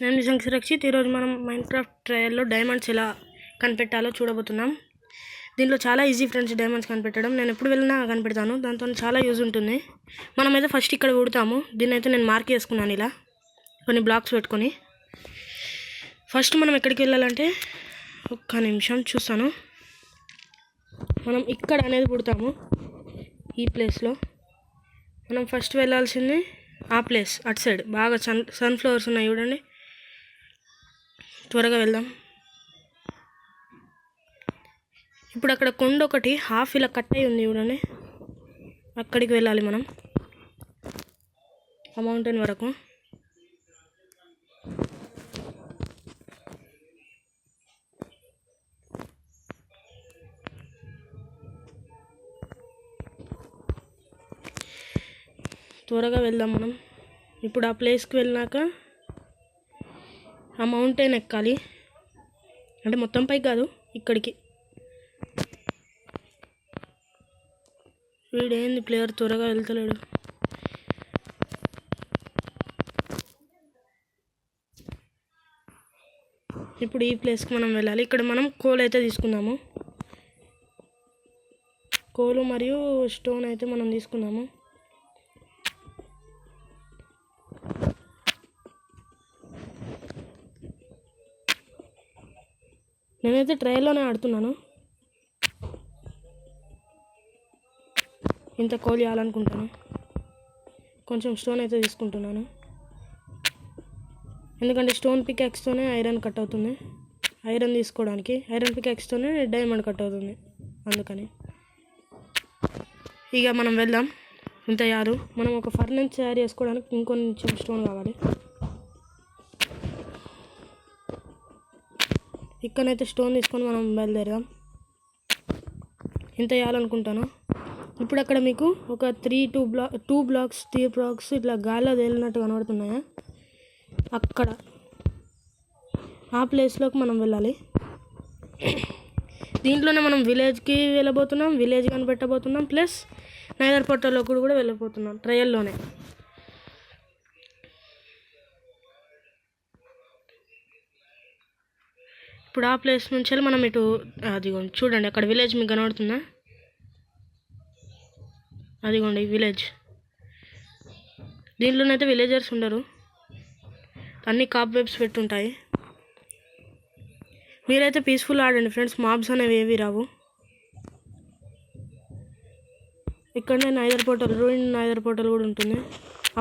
నేను నిజంగా సురక్షిత్. ఈరోజు మనం మైన్క్రాఫ్ట్ ట్రయల్లో డైమండ్స్ ఎలా కనిపెట్టాలో చూడబోతున్నాం. దీంట్లో చాలా ఈజీ ఫ్రెండ్స్ డైమండ్స్ కనిపెట్టడం. నేను ఎప్పుడు వెళ్ళినా కనిపెడతాను, దాంతో చాలా యూజ్ ఉంటుంది. మనమైతే ఫస్ట్ ఇక్కడ ఊడతాము. దీన్ని అయితే నేను మార్క్ చేసుకున్నాను ఇలా కొన్ని బ్లాక్స్ పెట్టుకొని. ఫస్ట్ మనం ఎక్కడికి వెళ్ళాలంటే ఒక్క నిమిషం చూస్తాను. మనం ఇక్కడ అనేది పుడతాము. ఈ ప్లేస్లో మనం ఫస్ట్ వెళ్ళాల్సింది ఆ ప్లేస్ అటు సైడ్. బాగా సన్ఫ్లవర్స్ ఉన్నాయి చూడండి. త్వరగా వెళ్దాం. ఇప్పుడు అక్కడ కొండ ఒకటి హాఫ్ ఇలా కట్ అయి ఉంది చూడండి. అక్కడికి వెళ్ళాలి మనం, ఆ మౌంటైన్ వరకు. త్వరగా వెళ్దాం మనం. ఇప్పుడు ఆ ప్లేస్కి వెళ్ళినాక ఆ మౌంటైన్ ఎక్కాలి. అంటే మొత్తం పైకి కాదు, ఇక్కడికి. వీడేంది ప్లేయర్ త్వరగా వెళ్తలేడు. ఇప్పుడు ఈ ప్లేస్కి మనం వెళ్ళాలి. ఇక్కడ మనం కోల్ అయితే తీసుకున్నాము. కోలు మరియు స్టోన్ అయితే మనం తీసుకున్నాము. నేనైతే ట్రయల్లోనే ఆడుతున్నాను. ఇంత కోల్ చేయాలనుకుంటాను. కొంచెం స్టోన్ అయితే తీసుకుంటున్నాను, ఎందుకంటే స్టోన్ పికాక్స్తోనే ఐరన్ కట్ అవుతుంది. ఐరన్ తీసుకోవడానికి ఐరన్ పికాక్స్తోనే డైమండ్ కట్ అవుతుంది, అందుకని. ఇక మనం వెళ్దాం. ఇంత యారు మనం ఒక ఫర్నెన్స్ తయారు చేసుకోవడానికి ఇంకొంచెం స్టోన్ కావాలి. ఇక్కడైతే స్టోన్ తీసుకొని మనం బయలుదేరదాం. ఇంత వేయాలనుకుంటాను. ఇప్పుడు అక్కడ మీకు ఒక 2 బ్లాక్స్ ఇట్లా గాల్లో తేలినట్టు కనబడుతున్నాయా? అక్కడ ఆ ప్లేస్లోకి మనం వెళ్ళాలి. దీంట్లోనే మనం విలేజ్కి వెళ్ళబోతున్నాం, విలేజ్ కనిపెట్టబోతున్నాం, ప్లస్ నైదర్ పోర్టల్లో కూడా వెళ్ళబోతున్నాం ట్రయల్లోనే. ఇప్పుడు ఆ ప్లేస్ నుంచి మనం ఇటు అదిగోండి చూడండి, అక్కడ విలేజ్ మీకు కనబడుతుందా? అదిగోండి విలేజ్. దీంట్లోనైతే విలేజర్స్ ఉండరు, అన్ని కాప్ వెబ్స్ పెట్టుంటాయి. మీరైతే పీస్ఫుల్ ఆడండి ఫ్రెండ్స్, మాబ్స్ అనేవి ఏవి రావు. ఇక్కడనే nether portal, ruin nether portal కూడా ఉంటుంది.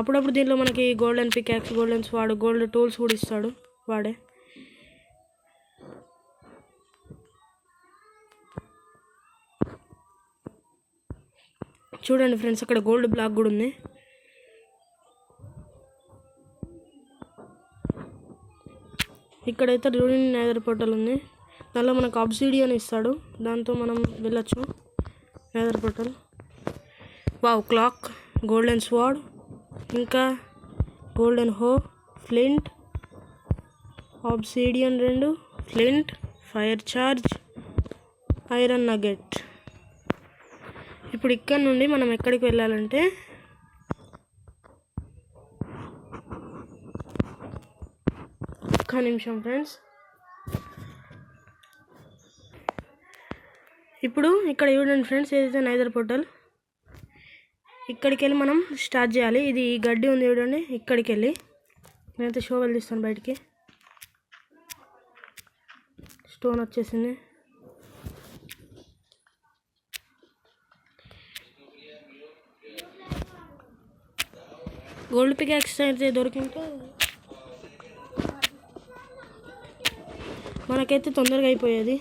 అప్పుడప్పుడు దీంట్లో మనకి golden pickaxe, golden sword, gold tools కూడా ఇస్తాడు వాడే. చూడండి ఫ్రెండ్స్, అక్కడ గోల్డ్ బ్లాక్ కూడా ఉంది. ఇక్కడైతే రూయిన్ నైదర్ పోర్టల్ ఉంది. దానిలో మనకు అబ్సిడియన్ ఇస్తాడు, దాంతో మనం వెళ్ళచ్చు nether portal. Wow, clock, golden sword, ఇంకా golden hoe, flint, obsidian 2, flint, fire charge, iron nugget. ఇప్పుడు ఇక్కడ నుండి మనం ఎక్కడికి వెళ్ళాలంటే ఒక్క నిమిషం ఫ్రెండ్స్. ఇప్పుడు ఇక్కడ చూడండి ఫ్రెండ్స్, ఏదైతే నైదర్ పోర్టల్, ఇక్కడికి వెళ్ళి మనం స్టార్ట్ చేయాలి. ఇది గడ్డి ఉంది చూడండి, ఇక్కడికి వెళ్ళి నేనైతే షో వెళ్తాను బయటికి. స్టోన్ వచ్చేసింది. గోల్డ్ పికాక్స్ అయితే దొరికింటే మనకైతే తొందరగా అయిపోయేది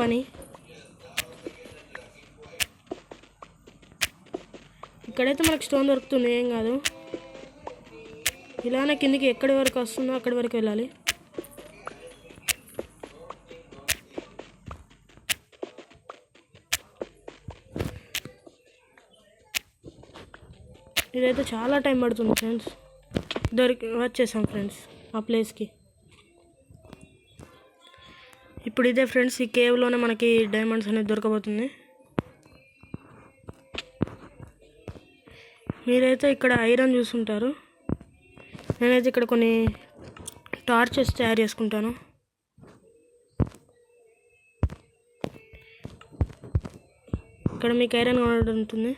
పని. ఇక్కడైతే మనకు స్టోన్ దొరుకుతుంది, ఏం కాదు. ఇలానే కిందికి ఎక్కడి వరకు వస్తుందో అక్కడి వరకు వెళ్ళాలి. ఇదైతే చాలా టైం పడుతుంది ఫ్రెండ్స్. వచ్చేసాం ఫ్రెండ్స్ ఆ ప్లేస్కి. ఇప్పుడు ఇదే ఫ్రెండ్స్, ఈ కేవ్లోనే మనకి డైమండ్స్ అనేది దొరకబోతుంది. మీరైతే ఇక్కడ ఐరన్ చూస్తుంటారు, నేనైతే ఇక్కడ కొన్ని టార్చెస్ తయారు చేసుకుంటాను. ఇక్కడ మీకు ఐరన్ ఉంటుంది.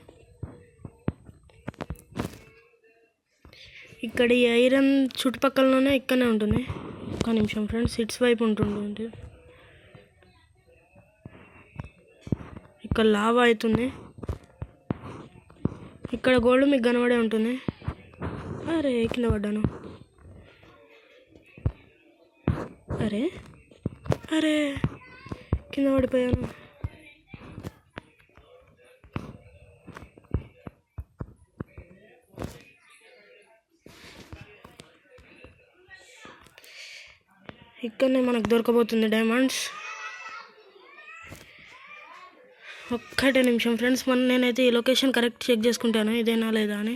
ఇక్కడ ఈ ఐరన్ చుట్టుపక్కలలోనే ఇక్కడనే ఉంటుంది. ఒక్క నిమిషం ఫ్రెండ్స్, ఇట్స్ వైపు ఉంటుంది. ఇక్కడ లావా అవుతుంది. ఇక్కడ గోల్డ్ మీకు కనబడే ఉంటుంది. అరే కింద పడ్డాను. అరే అరే కింద పడిపోయాను. ఇక్కడనే మనకు దొరకబోతుంది డైమండ్స్. ఒక్కటే నిమిషం ఫ్రెండ్స్, నేనైతే ఈ లొకేషన్ కరెక్ట్ చెక్ చేసుకుంటాను ఇదేనా లేదా అని.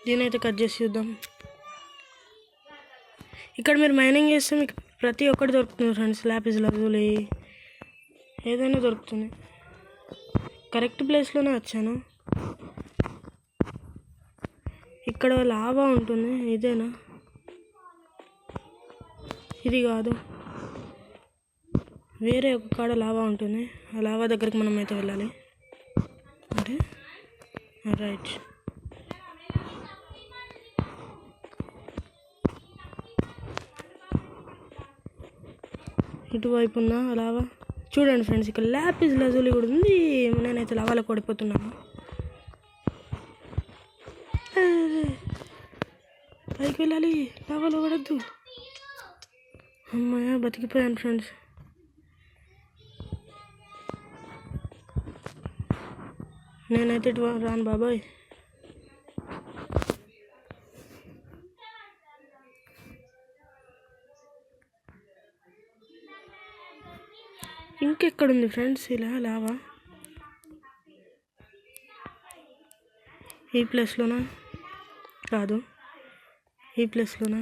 దీనైతే కట్ చేసి చూద్దాం. ఇక్కడ మీరు మైనింగ్ చేస్తే మీకు ప్రతి ఒక్కటి దొరుకుతుంది ఫ్రెండ్స్. లాపిస్ లజూలి ఏదైనా దొరుకుతుంది. కరెక్ట్ ప్లేస్లోనే వచ్చాను. ఇక్కడ లావా ఉంటుంది. ఇదేనా? ఇది కాదు, వేరే ఒక కాడ లావా ఉంటుంది. ఆ లావా దగ్గరికి మనం అయితే వెళ్ళాలి. అంటే రైట్. ఇటువైపు ఉందా లావా? చూడండి ఫ్రెండ్స్, ఇక్కడ లాపిస్ లజూలి కూడా ఉంది. నేనైతే లావాలో పడిపోతున్నాను. పైకి వెళ్ళాలి, లావాలో పడద్దు. అమ్మాయ బతికిపోయాను ఫ్రెండ్స్. నేనైతే ఇటు రాను బాబాయ్. ఇంకెక్కడుంది ఫ్రెండ్స్ ఇలా లావా? ఈ ప్లేస్లోనా? కాదు, ఈ ప్లేస్లోనా?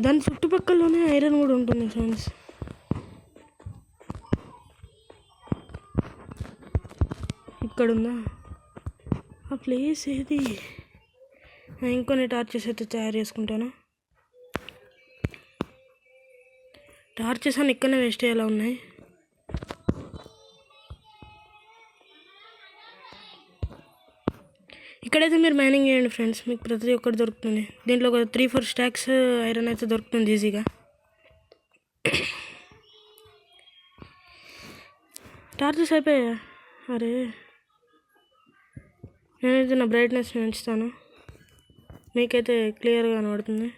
దాని చుట్టుపక్కలలోనే ఐరన్ కూడా ఉంటుంది ఫ్రెండ్స్. ఇక్కడుందా ఆ ప్లేస్? ఏది? ఇంకొన్ని టార్చెస్ అయితే తయారు చేసుకుంటాను. టార్చెస్ అని ఇక్కడనే వేస్ట్ అయ్యేలా ఉన్నాయి. ఇక్కడైతే మీరు మైనింగ్ చేయండి ఫ్రెండ్స్, మీకు ప్రతి ఒక్కటి దొరుకుతుంది. దీంట్లో ఒక 3-4 స్టాక్స్ ఐరన్ అయితే దొరుకుతుంది ఈజీగా. టార్చెస్ అయిపోయా? అరే నేనైతే నా బ్రైట్నెస్ పెంచుతాను, మీకైతే క్లియర్గా కనబడుతుంది.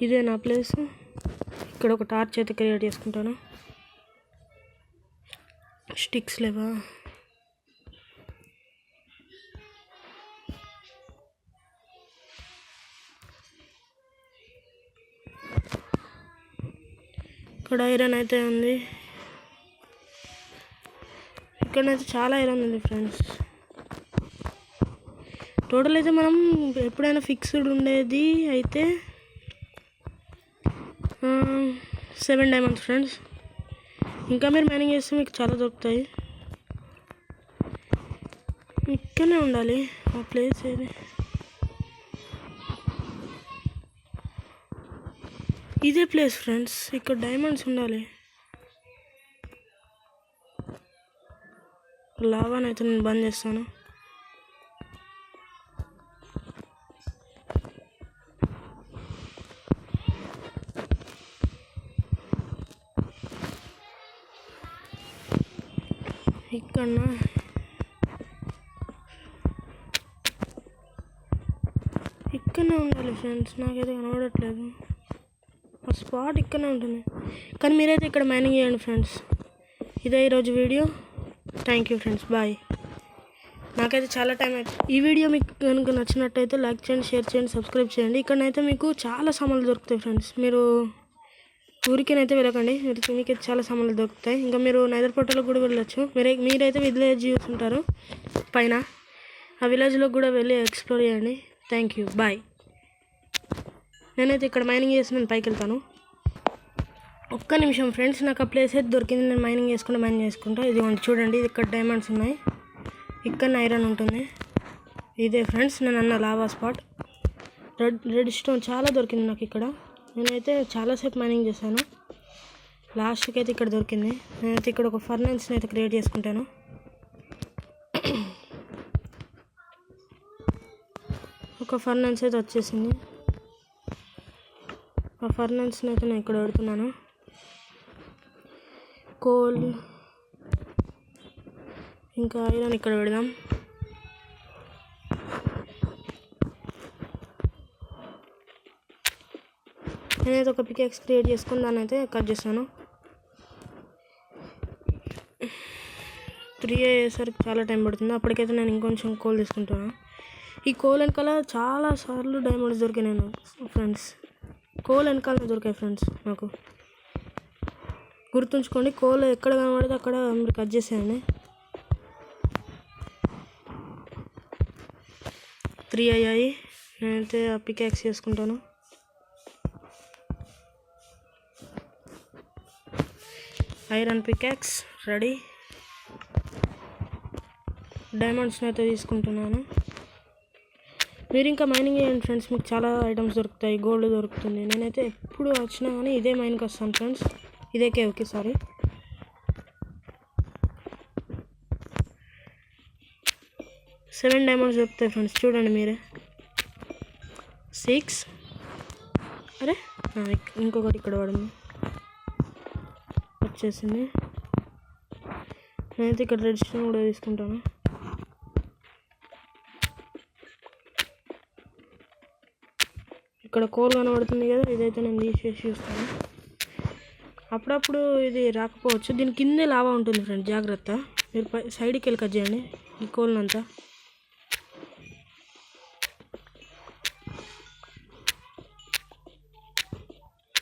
ఇదే నా ప్లేస్. ఇక్కడ ఒక టార్చ్ అయితే క్రియేట్ చేసుకుంటాను. స్టిక్స్ లేవా? ఇక్కడ ఐరన్ అయితే ఉంది. ఇక్కడైతే చాలా ఐరన్ ఉంది ఫ్రెండ్స్. టోటల్ అయితే మనం ఎప్పుడైనా ఫిక్స్డ్ ఉండేది అయితే 7 డైమండ్స్ ఫ్రెండ్స్. ఇంకా మీరు మైనింగ్ చేస్తే మీకు చాలా దొరుకుతాయి. ఇక్కడనే ఉండాలి ఆ ప్లేస్. ఏది? ఇదే ప్లేస్ ఫ్రెండ్స్, ఇక్కడ డైమండ్స్ ఉండాలి. లావానైతే నేను బంద్ చేస్తాను. ఇక్కడనే ఉండాలి ఫ్రెండ్స్, నాకైతే కనబడట్లేదు. ఆ స్పాట్ ఇక్కడనే ఉంటుంది, కానీ మీరైతే ఇక్కడ మైనింగ్ చేయండి ఫ్రెండ్స్. ఇదే ఈరోజు వీడియో. Thank you friends, bye. నాకైతే చాలా టైం అయిపోయింది. ఈ వీడియో మీకు కనుక నచ్చినట్టయితే లైక్ చేయండి, షేర్ చేయండి, సబ్స్క్రైబ్ చేయండి. ఇక్కడనైతే మీకు చాలా సామాన్లు దొరుకుతాయి ఫ్రెండ్స్. మీరు ఊరికేనైతే వెళ్ళకండి, మీకు చాలా సామాన్లు దొరుకుతాయి. ఇంకా మీరు నైదర్ పోర్టల్కి కూడా వెళ్ళొచ్చు. మీరైతే విలేజ్ చూస్తుంటారు పైన, ఆ విలేజ్లో కూడా వెళ్ళి ఎక్స్ప్లోర్ చేయండి. Thank you, bye. నేనైతే ఇక్కడ మైనింగ్ చేసి నేను పైకి వెళ్తాను. ఒక్క నిమిషం ఫ్రెండ్స్, నాకు ఆ ప్లేస్ అయితే దొరికింది. నేను మైనింగ్ చేసుకుంటా. ఇది చూడండి, ఇది ఇక్కడ డైమండ్స్ ఉన్నాయి, ఇక్కడ ఐరన్ ఉంటుంది. ఇదే ఫ్రెండ్స్ నేను అన్న లావా స్పాట్. రెడ్ స్టోన్ చాలా దొరికింది నాకు ఇక్కడ. నేనైతే చాలాసేపు మైనింగ్ చేశాను, లాస్ట్కి అయితే ఇక్కడ దొరికింది. నేనైతే ఇక్కడ ఒక ఫర్నెన్స్ని అయితే క్రియేట్ చేసుకుంటాను. ఒక ఫర్నెన్స్ అయితే వచ్చేసింది. ఆ ఫర్నెన్స్ని అయితే నేను ఇక్కడ పెడుతున్నాను. కోల్ ఇంకా ఐరన్ ఇక్కడ పెడదాం. నేనైతే ఒక పికాక్స్ క్రియేట్ చేసుకుని దాన్ని అయితే కట్ చేస్తాను. 3 అయ్యేసరికి చాలా టైం పడుతుంది. అప్పటికైతే నేను ఇంకొంచెం కోల్ తీసుకుంటాను. ఈ కోల్ వెనకాల చాలాసార్లు డైమండ్స్ దొరికాయి నేను ఫ్రెండ్స్. కోల్ వెనకాల దొరికాయి ఫ్రెండ్స్ నాకు. గుర్తుంచుకోండి, కోల్ ఎక్కడ కనబడితే అక్కడ మీరు కట్ చేసేయండి. 3 అయ్యాయి. నేనైతే ఆ పికాక్స్ చేసుకుంటాను. Iron peacocks ready. డైమండ్స్ని అయితే తీసుకుంటున్నాను. మీరు ఇంకా మైనింగ్ చేయండి ఫ్రెండ్స్, మీకు చాలా ఐటమ్స్ దొరుకుతాయి. గోల్డ్ దొరుకుతుంది. నేనైతే ఎప్పుడు వచ్చినా కానీ ఇదే మైన్కి వస్తాను ఫ్రెండ్స్, ఇదే కేవ్కి. సారీ, సెవెన్ డైమండ్స్ దొరుకుతాయి ఫ్రెండ్స్. చూడండి మీరే. 6. అరే ఇంకొకటి ఇక్కడ పడింది, వచ్చేసింది. నేనైతే ఇక్కడ రెడ్ స్టోన్ కూడా తీసుకుంటాను. ఇక్కడ కోల్ కనబడుతుంది కదా, ఇదైతే నేను తీసేసి చూస్తాను. అప్పుడప్పుడు ఇది రాకపోవచ్చు. దీని కిందే లావా ఉంటుంది ఫ్రెండ్స్, జాగ్రత్త. మీరు సైడ్కి వెళ్ళి కట్ చేయండి ఈ కోల్నంతా.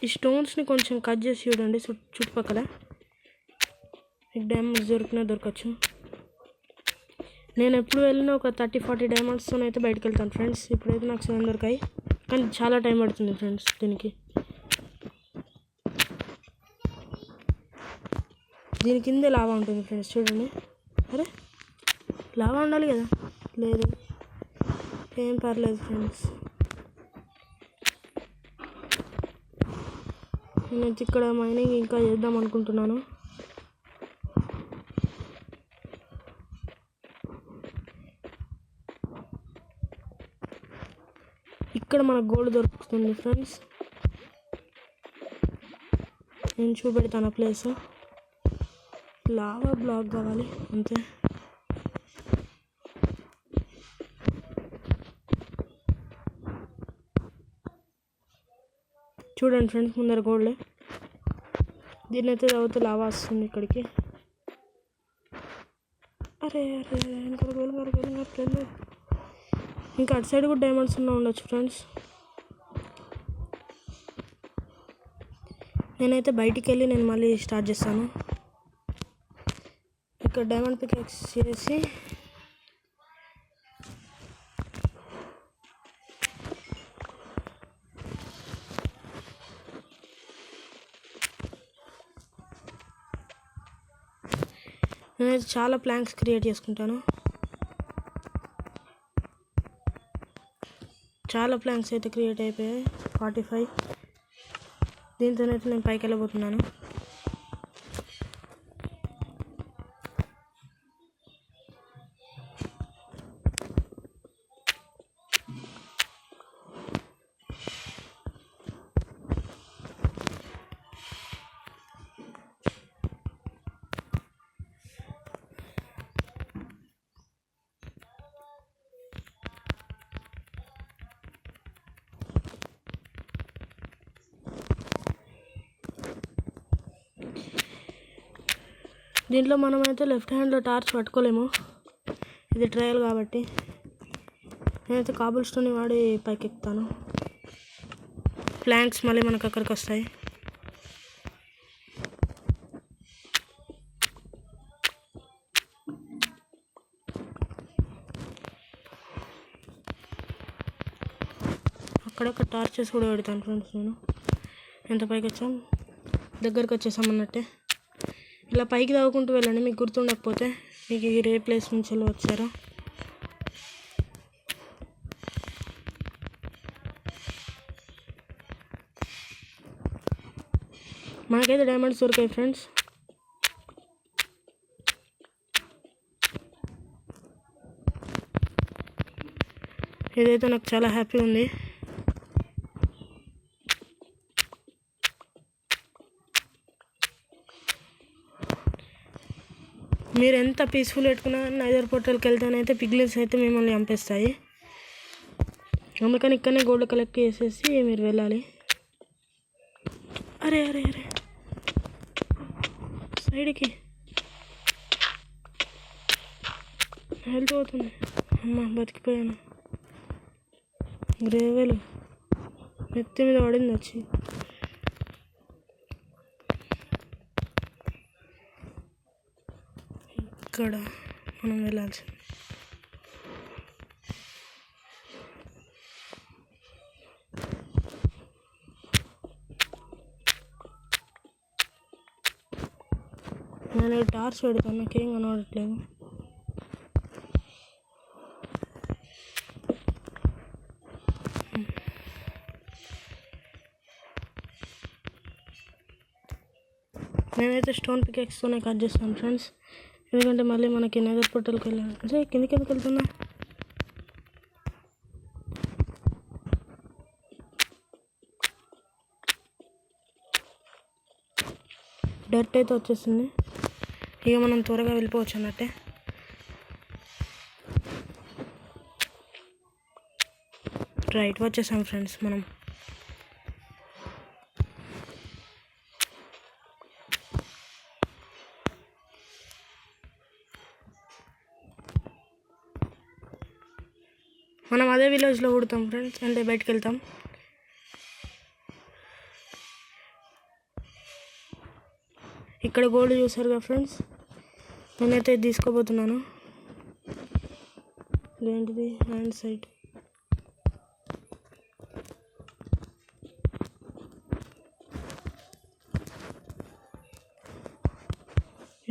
ఈ స్టోన్స్ని కొంచెం కట్ చేసి చూడండి చుట్టుపక్కల, మీకు డైమండ్స్ దొరకచ్చు. నేను ఎప్పుడు వెళ్ళినా ఒక 30-40 డైమండ్స్తో అయితే బయటకు వెళ్తాను ఫ్రెండ్స్. ఇప్పుడైతే నాకు 7 దొరికాయి, కానీ చాలా టైం పడుతుంది ఫ్రెండ్స్ దీనికి. దీని కిందే లావా ఉంటుంది ఫ్రెండ్స్, చూడండి. అరే లావా ఉండాలి కదా, లేదు, ఏం పర్లేదు ఫ్రెండ్స్. నేనైతే ఇక్కడ మైనింగ్ ఇంకా చేద్దాం అనుకుంటున్నాను. ఇక్కడ మనకు గోల్డ్ దొరుకుతుంది ఫ్రెండ్స్. నేను చూపెడతాను ఆ ప్లేస్. లావా బ్లాక్ కావాలి అంతే. చూడండి ఫ్రెండ్స్, ముందర గోల్డ్. దీన్ని అయితే తర్వాత లావా వస్తుంది ఇక్కడికి. అరే ఇంకా అటు సైడ్ కూడా డైమండ్స్ ఉండొచ్చు ఫ్రెండ్స్. నేనైతే బయటికి వెళ్ళి నేను మళ్ళీ స్టార్ట్ చేస్తాను. ఇక్కడ డైమండ్ పికాక్స్ చేసి నేనైతే చాలా ప్లాంక్స్ క్రియేట్ చేసుకుంటాను. చాలా ప్లాంక్స్ అయితే క్రియేట్ అయిపోయాయి, 45. దీంతోనైతే నేను పైకి వెళ్ళబోతున్నాను. దీంట్లో మనమైతే లెఫ్ట్ హ్యాండ్లో టార్చ్ పట్టుకోలేము, ఇది ట్రయల్ కాబట్టి. నేనైతే కాబుల్ స్టోన్ వాడి పైకి ఎక్కుతాను. ప్లాంక్స్ మళ్ళీ మనకు అక్కడికి వస్తాయి. అక్కడక్కడ టార్చెస్ కూడా పెడతాను ఫ్రెండ్స్. నేను ఎంత పైకి వచ్చాం, దగ్గరకు వచ్చేసాం అన్నట్టే. ఇలా పైకి తాగుకుంటూ వెళ్ళండి, మీకు గుర్తుండకపోతే మీకు ఏ ప్లేస్ నుంచి వచ్చారో. మనకైతే డైమండ్స్ దొరికాయి ఫ్రెండ్స్. ఇదైతే నాకు చాలా హ్యాపీ ఉంది. మీరు ఎంత పీస్ఫుల్ పెట్టుకున్నా నైదర్ పోర్టల్కి వెళ్తేనైతే పిగ్లిన్స్ అయితే మిమ్మల్ని చంపేస్తాయి. అందుకని ఇక్కడనే గోల్డ్ కలెక్ట్ చేసేసి మీరు వెళ్ళాలి. అరే అరే అరే సైడ్కి హెల్త్ అవుతుంది. అమ్మ బతికిపోయాను. గ్రేవెల్ నెత్తి మీద పడింది వచ్చి. ఇక్కడ మనం వెళ్ళాల్సింది. నేను టార్చ్ పెడతాను, నాకేం కనబడట్లేదు. నేనైతే స్టోన్ పికెక్స్తోనే కట్ చేస్తాను ఫ్రెండ్స్, ఎందుకంటే మళ్ళీ మనకి నెదర్ పోర్టల్కి వెళ్ళాలి. అదే కిందకి ఎందుకు వెళ్తున్నా? డర్ట్ అయితే వచ్చేసింది, ఇక మనం త్వరగా వెళ్ళిపోవచ్చు అన్నట్టే. రైట్ వచ్చేసాం ఫ్రెండ్స్ మనం. మనం అదే విలేజ్లో పుడతాం ఫ్రెండ్స్, అంటే బయటకు వెళ్తాం. ఇక్కడ గోల్డ్ చూసారుగా ఫ్రెండ్స్, నేనైతే తీసుకోబోతున్నాను. ఇదేంటిది? హ్యాండ్ సైట్.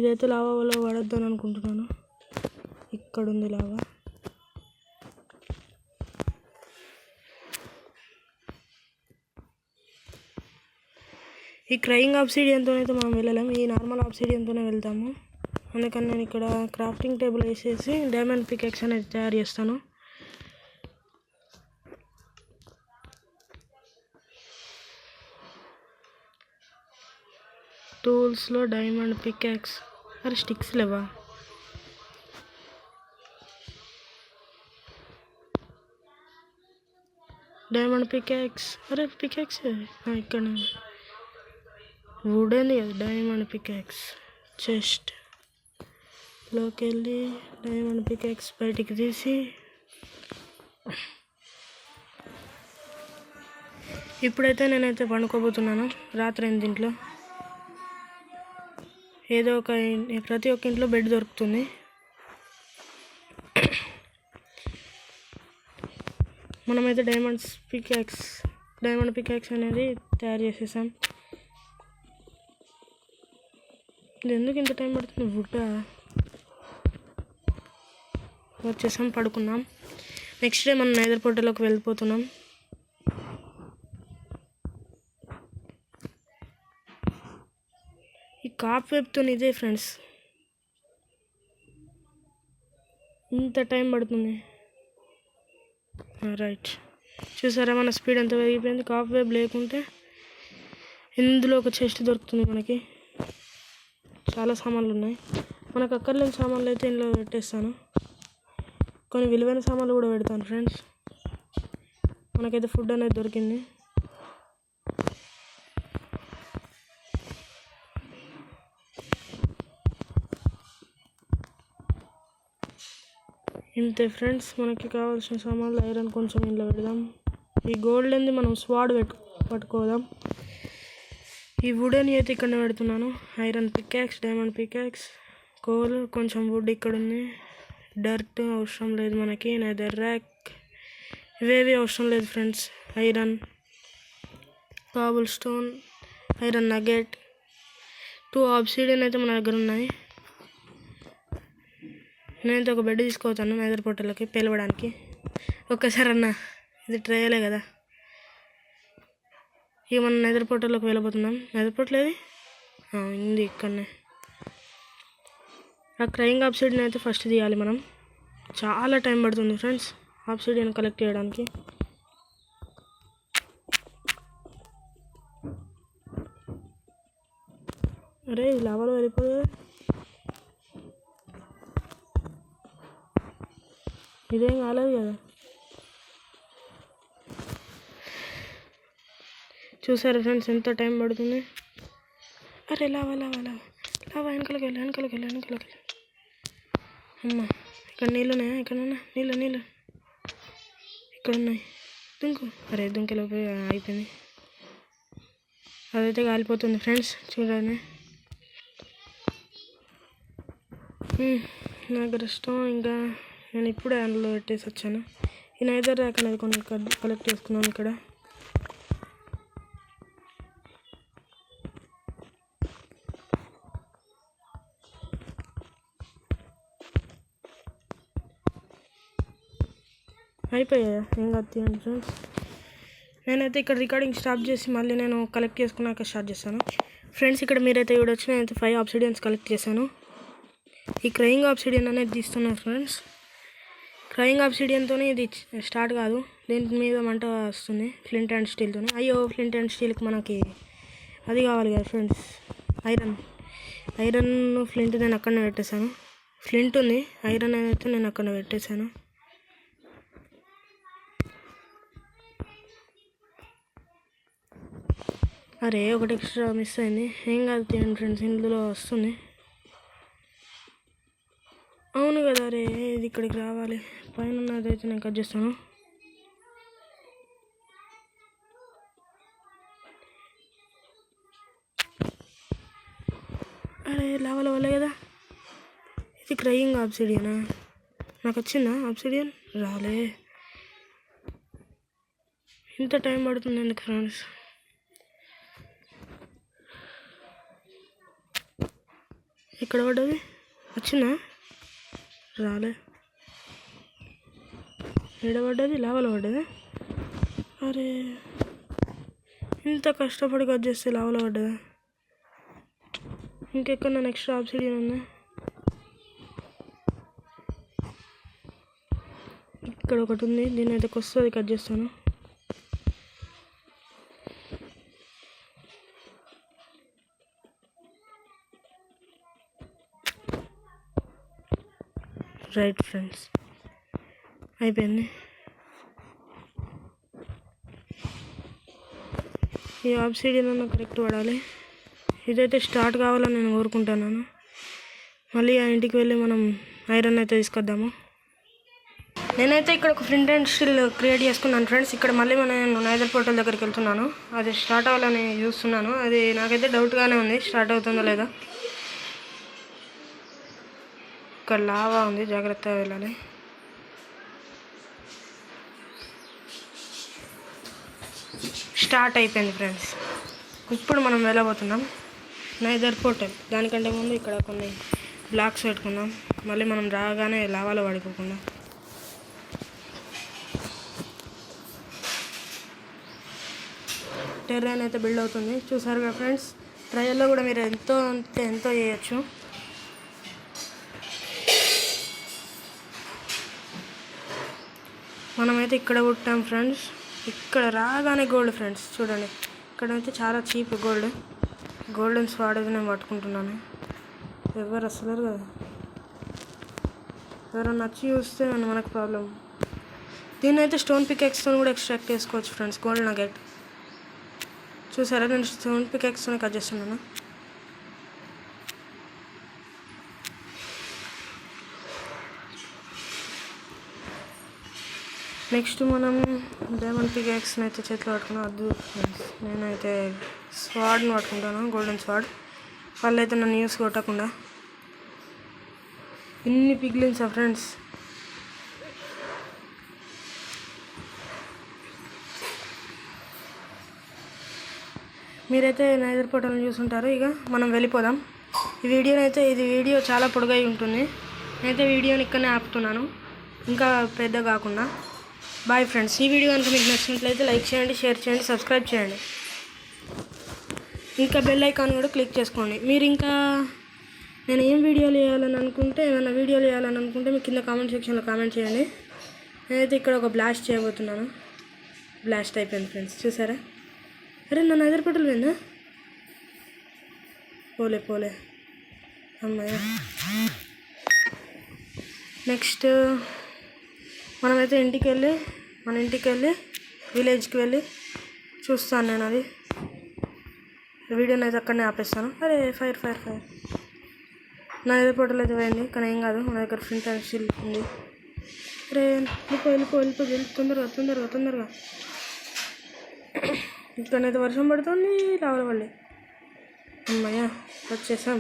ఇదైతే లావాలో పడొద్దని అనుకుంటున్నాను. ఇక్కడ ఉంది లావా. ఈ క్రయింగ్ ఆబ్సిడియన్తో అయితే మనం వెళ్ళలేము, ఈ నార్మల్ ఆబ్సిడియన్తోనే వెళ్తాము. అందుకని నేను ఇక్కడ క్రాఫ్టింగ్ టేబుల్ వేసేసి డైమండ్ పికెక్స్ అనేది తయారు చేస్తాను. టూల్స్లో డైమండ్ పికెక్స్. అరే స్టిక్స్ లేవా? Diamond pickaxe. అరే పికెక్స్ ఇక్కడ వుడెన్ కదా. డైమండ్ పికెక్స్ చెస్ట్ లోకి వెళ్ళి డైమండ్ పికెక్స్ బయటికి తీసి ఇప్పుడైతే నేనైతే పండుకోబోతున్నాను. రాత్రి 8 ఏదో ఒక ప్రతి ఒక్క ఇంట్లో బెడ్ దొరుకుతుంది. మనమైతే డైమండ్ పికాక్స్ అనేది తయారు చేసేసాం. ఇది ఎందుకు ఇంత టైం పడుతుంది? వుడ్ వచ్చేసాం, పడుకున్నాం. నెక్స్ట్ డే మనం నెదర్ పోర్టల్లోకి వెళ్ళిపోతున్నాం. ఈ కాప్ వెబ్తో ఇదే ఫ్రెండ్స్, ఇంత టైం పడుతుంది. రైట్ చూసారా మన స్పీడ్ ఎంత పెరిగిపోయింది. కాప్ వెబ్ లేకుంటే ఇందులో ఒక చెస్ట్ దొరుకుతుంది మనకి. చాలా సామాన్లు ఉన్నాయి. మనకు అక్కర్లేని సామాన్లు అయితే ఇందులో పెట్టేస్తాను, కొన్ని విలువైన సామాన్లు కూడా పెడతాను ఫ్రెండ్స్. మనకైతే ఫుడ్ అనేది దొరికింది. ఇంతే ఫ్రెండ్స్, మనకి కావాల్సిన సామాన్లు. ఐరన్ కొంచెం ఇంట్లో పెడదాం. ఈ గోల్డ్ అనేది మనం స్వాడ్ పట్టుకోదాం. ఈ వుడెన్ అయితే ఇక్కడ పెడుతున్నాను. Iron peacocks, diamond peacocks, coal, కొంచెం వుడ్ ఇక్కడ ఉంది. డర్ట్ అవసరం లేదు మనకి. నెదర్ ర్యాక్ ఇవేవి అవసరం లేదు friends. Iron, Kabul stone, iron nugget, 2 obsidian అయితే మన దగ్గర ఉన్నాయి. నేనైతే ఒక బెడ్ తీసుకోవచ్చాను నెదర్ పోర్టల్లోకి పేలవడానికి. ఒక్కసారి అన్న ఇది ట్రయలే కదా. ఇక మనం నెదర్ పోర్టల్లోకి వెళ్ళబోతున్నాం. నెదర్ పోర్టల్ ఏది ఉంది ఇక్కడనే. ఆ క్రయింగ్ ఆబ్సిడియన్ అయితే ఫస్ట్ తీయాలి మనం. చాలా టైం పడుతుంది ఫ్రెండ్స్ ఆబ్సిడియన్ కలెక్ట్ చేయడానికి. అరే లావాలో వెళ్ళిపోయా. ఇదేం కాలేదు కదా. చూసారు ఫ్రెండ్స్ ఎంత టైం పడుతుంది. అరే లావా లావా లావా లావా వెనకలకి వెళ్ళి. అమ్మ ఇక్కడ నీళ్ళు ఉన్నాయా? ఎక్కడన్నా నీళ్ళు ఇక్కడ ఉన్నాయి. దుంకు. అరే దుంకెళ్ళిపోయి అయిపోయింది. అదైతే కాలిపోతుంది ఫ్రెండ్స్ చూడండి. నాకు ఇష్టం. ఇంకా నేను ఇప్పుడే అందులో పెట్టేసి వచ్చాను. ఈ నైదర్ ర్యాక్ అనేది కొన్ని కలెక్ట్ చేసుకున్నాను ఇక్కడ. అయిపోయాయా? ఏం కాదు తీయండి ఫ్రెండ్స్. నేనైతే ఇక్కడ రికార్డింగ్ స్టాప్ చేసి మళ్ళీ నేను కలెక్ట్ చేసుకున్నాక స్టార్ట్ చేస్తాను ఫ్రెండ్స్. ఇక్కడ మీరైతే చూడొచ్చు నేనైతే 5 ఆబ్సిడియన్స్ కలెక్ట్ చేశాను. ఈ క్రయింగ్ ఆబ్సిడియన్ అనేది తీస్తున్నాను ఫ్రెండ్స్. క్రయింగ్ ఆబ్సిడియన్తో ఇది స్టార్ట్ కాదు, దీని మీద మంట వస్తుంది ఫ్లింట్ అండ్ స్టీల్తో. అయ్యో ఫ్లింట్ అండ్ స్టీల్కి మనకి అది కావాలి కదా ఫ్రెండ్స్, ఐరన్ ఫ్లింట్ నేను అక్కడనే పెట్టేశాను. ఫ్లింట్ ఉంది, ఐరన్ అయితే నేను అక్కడ పెట్టేశాను. అరే ఒకటి ఎక్స్ట్రా మిస్ అయింది. ఏం కాదు తీయండి ఫ్రెండ్స్, ఇందులో వస్తుంది. అవును కదా. అరే ఇది ఇక్కడికి రావాలి. పైన ఉన్నదైతే నేను కట్ చేస్తాను. అరే లావాల వల్ల కదా. ఇది క్రయింగ్ ఆబ్సిడియనా? నాకు వచ్చిందా ఆబ్సిడియన్? రాలే. ఇంత టైం పడుతుంది ఎందుకు ఫ్రెండ్స్? ఇక్కడ పడ్డది వచ్చిందా? రాలే. ఎక్కడ పడ్డది? లావాలో పడ్డదా? అరే ఇంత కష్టపడి కట్ చేస్తే లావాలో పడ్డదా? ఇంకెక్కడ నెక్స్ట్ ఆబ్సిడియన్ ఉందా? ఇక్కడ ఒకటి ఉంది, దీన్ని అయితే వస్తుంది కట్ చేస్తాను. రైట్ ఫ్రెండ్స్ అయిపోయింది. ఈ ఆబ్సిడియన్ అన్న కరెక్ట్ పడాలి. ఇదైతే స్టార్ట్ కావాలని నేను కోరుకుంటున్నాను. మళ్ళీ ఆ ఇంటికి వెళ్ళి మనం ఐరన్ అయితే తీసుకొద్దాము. నేనైతే ఇక్కడ ఒక ఫ్లింట్ అండ్ స్టీల్ క్రియేట్ చేసుకున్నాను ఫ్రెండ్స్. ఇక్కడ మళ్ళీ నేను నైదర్ పోర్టల్ దగ్గరికి వెళ్తున్నాను. అది స్టార్ట్ అవ్వాలని చూస్తున్నాను. అది నాకైతే డౌట్గానే ఉంది స్టార్ట్ అవుతుందో లేదా. ఇక్కడ లావా ఉంది, జాగ్రత్తగా వెళ్ళాలి. స్టార్ట్ అయిపోయింది ఫ్రెండ్స్. ఇప్పుడు మనం వెళ్ళబోతున్నాం నైదర్ పోర్టల్. దానికంటే ముందు ఇక్కడ కొన్ని బ్లాక్స్ పెట్టుకుందాం, మళ్ళీ మనం రాగానే లావాలో పడిపోకుండా. టెర్రైన్ అయితే బిల్డ్ అవుతుంది చూసారుగా ఫ్రెండ్స్. ట్రయల్లో కూడా మీరు ఎంతో చేయొచ్చు. మనమైతే ఇక్కడ పుట్టాం ఫ్రెండ్స్. ఇక్కడ రాగానే గోల్డ్ ఫ్రెండ్స్ చూడండి. ఇక్కడైతే చాలా చీప్ గోల్డెన్ స్వాడ్ అయితే నేను పట్టుకుంటున్నాను. ఎవరు అసలు కదా, ఎవరైనా నచ్చి చూస్తే మనకు ప్రాబ్లం. దీన్ని అయితే స్టోన్ పికెక్స్తో కూడా ఎక్స్ట్రాక్ట్ చేసుకోవచ్చు ఫ్రెండ్స్. గోల్డ్ నగెట్ చూసారా, నేను స్టోన్ పికెక్స్తో కట్ చేస్తున్నాను. నెక్స్ట్ మనం డైమండ్ పికాక్స్ని అయితే చేతిలో పట్టుకున్నాం. వద్దు ఫ్రెండ్స్, నేనైతే స్వాడ్ని పట్టుకుంటాను, గోల్డెన్ స్వాడ్. వాళ్ళైతే నన్ను యూస్ కొట్టకుండా. ఇన్ని పిగ్లిన్స్ ఫ్రెండ్స్. మీరైతే నైదర్ పోర్టల్ని చూసుంటారు. ఇక మనం వెళ్ళిపోదాం. ఇది వీడియో చాలా పొడుగై ఉంటుంది. నేనైతే వీడియోని ఇక్కడనే ఆపుతున్నాను, ఇంకా పెద్ద కాకుండా. Bye friends. ఈ వీడియో కనుక మీకు నచ్చినట్లయితే లైక్ చేయండి, షేర్ చేయండి, సబ్స్క్రైబ్ చేయండి. ఇంకా బెల్ ఐకాన్ కూడా క్లిక్ చేసుకోండి. మీరు ఇంకా నేను ఏమైనా వీడియోలు వేయాలని అనుకుంటే మీ కింద కామెంట్ సెక్షన్లో కామెంట్ చేయండి. నేనైతే ఇక్కడ ఒక బ్లాస్ట్ చేయబోతున్నాను. బ్లాస్ట్ అయిపోయింది ఫ్రెండ్స్, చూసారా? అరే నన్ను ఎదురుపట్టలు పోయిందా? పోలే అమ్మాయ. నెక్స్ట్ మనమైతే మన ఇంటికి వెళ్ళి విలేజ్కి వెళ్ళి చూస్తాను. నేను అది వీడియోని అయితే అక్కడనే ఆపేస్తాను. అరే ఫైర్ నా ఎదురుపట్టలు అయితే పోయింది, కానీ ఏం కాదు, మన దగ్గర ఫ్రంట్ అండ్ స్టిల్ ఉంది. అరే వెళ్ళిపో తొందరగా. ఇక్కడనైతే వర్షం పడుతుంది, రావాలి. అమ్మయ్య వచ్చేసాం.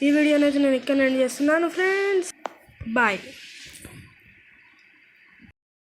ఈ వీడియోనైతే నేను ఇక్కడ ఎండ్ చేస్తున్నాను ఫ్రెండ్స్. బాయ్.